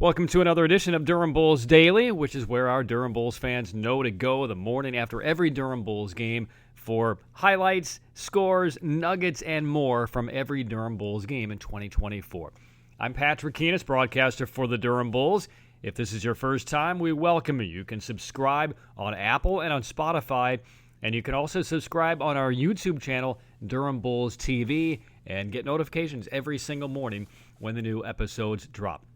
Welcome to another edition of Durham Bulls Daily, which is where our Durham Bulls fans know to go the morning after every Durham Bulls game for highlights, scores, nuggets, and more from every Durham Bulls game in 2024. I'm Patrick Keenis, broadcaster for the Durham Bulls. If this is your first time, we welcome you. You can subscribe on Apple and on Spotify, and you can also subscribe on our YouTube channel, Durham Bulls TV, and get notifications every single morning when the new episodes drop.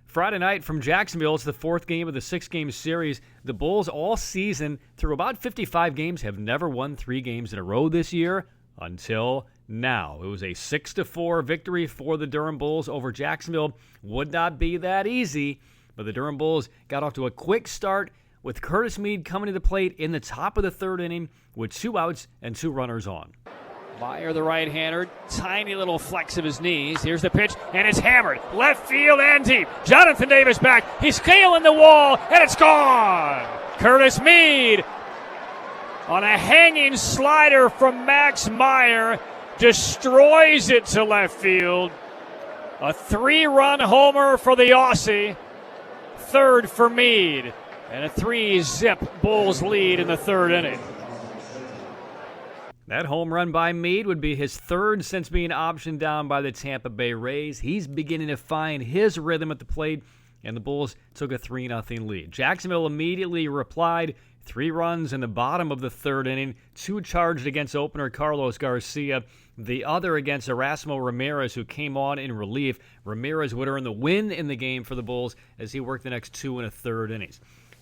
Friday night from Jacksonville, it's the fourth game of the six-game series. The Bulls all season, through about 55 games, have never won 3 games in a row this year until now. It was a 6-4 victory for the Durham Bulls over Jacksonville. Would not be that easy, but the Durham Bulls got off to a quick start with Curtis Mead coming to the plate in the top of the third inning with 2 outs and 2 runners on. Meyer, the right-hander, tiny little flex of his knees. Here's the pitch, and it's hammered. Left field and deep. Jonathan Davis back. He's scaling the wall, and it's gone. Curtis Mead on a hanging slider from Max Meyer destroys it to left field. A 3-run homer for the Aussie. Third for Mead. And a 3-zip Bulls lead in the third inning. That home run by Mead would be his third since being optioned down by the Tampa Bay Rays. He's beginning to find his rhythm at the plate, and the Bulls took a 3-0 lead. Jacksonville immediately replied, 3 runs in the bottom of the third inning, 2 charged against opener Carlos Garcia, the other against Erasmo Ramirez, who came on in relief. Ramirez would earn the win in the game for the Bulls as he worked the next 2 1/3 innings.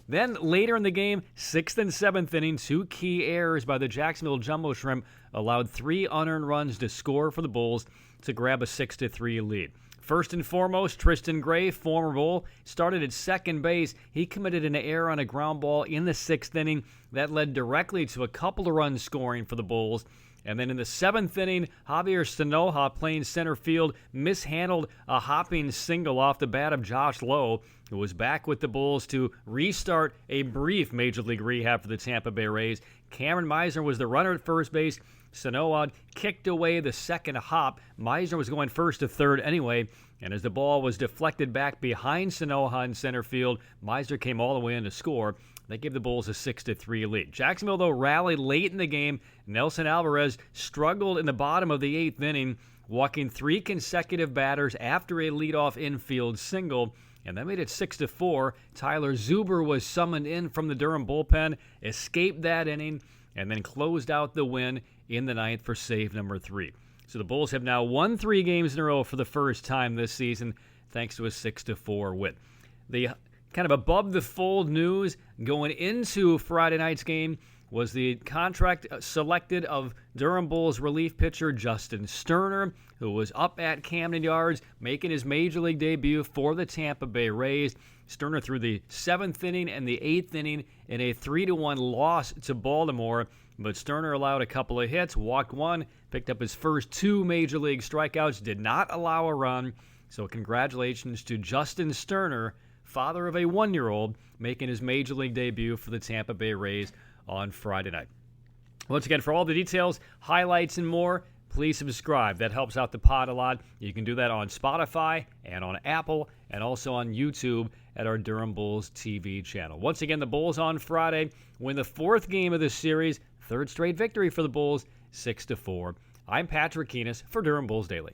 Then later in the game, 6th and 7th inning, 2 key errors by the Jacksonville Jumbo Shrimp allowed 3 unearned runs to score for the Bulls to grab a 6-3 lead. First and foremost, Tristan Gray, former Bull, started at second base. He committed an error on a ground ball in the 6th inning that led directly to a couple of runs scoring for the Bulls. And then in the 7th inning, Javier Sanoja, playing center field, mishandled a hopping single off the bat of Josh Lowe, who was back with the Bulls to restart a brief Major League rehab for the Tampa Bay Rays. Cameron Meisner was the runner at first base. Sanoja kicked away the second hop. Meisner was going first to third anyway, and as the ball was deflected back behind Sanoja in center field, Meisner came all the way in to score. That gave the Bulls a 6-3 lead. Jacksonville, though, rallied late in the game. Nelson Alvarez struggled in the bottom of the 8th inning, walking 3 consecutive batters after a leadoff infield single, and that made it 6-4. Tyler Zuber was summoned in from the Durham bullpen, escaped that inning, and then closed out the win in the 9th for save number 3. So the Bulls have now won 3 games in a row for the first time this season, thanks to a 6-4 win. The kind of above the fold news going into Friday night's game was the contract selected of Durham Bulls relief pitcher Justin Sterner, who was up at Camden Yards making his Major League debut for the Tampa Bay Rays. Sterner threw the 7th inning and the 8th inning in a 3-1 loss to Baltimore, but Sterner allowed a couple of hits, walked 1, picked up his first 2 Major League strikeouts, did not allow a run. So congratulations to Justin Sterner, father of a 1-year-old, making his Major League debut for the Tampa Bay Rays on Friday night. Once again, for all the details, highlights, and more, please subscribe. That helps out the pod a lot. You can do that on Spotify and on Apple and also on YouTube at our Durham Bulls TV channel. Once again, the Bulls on Friday win the 4th game of the series, 3rd straight victory for the Bulls, 6-4. I'm Patrick Keenis for Durham Bulls Daily.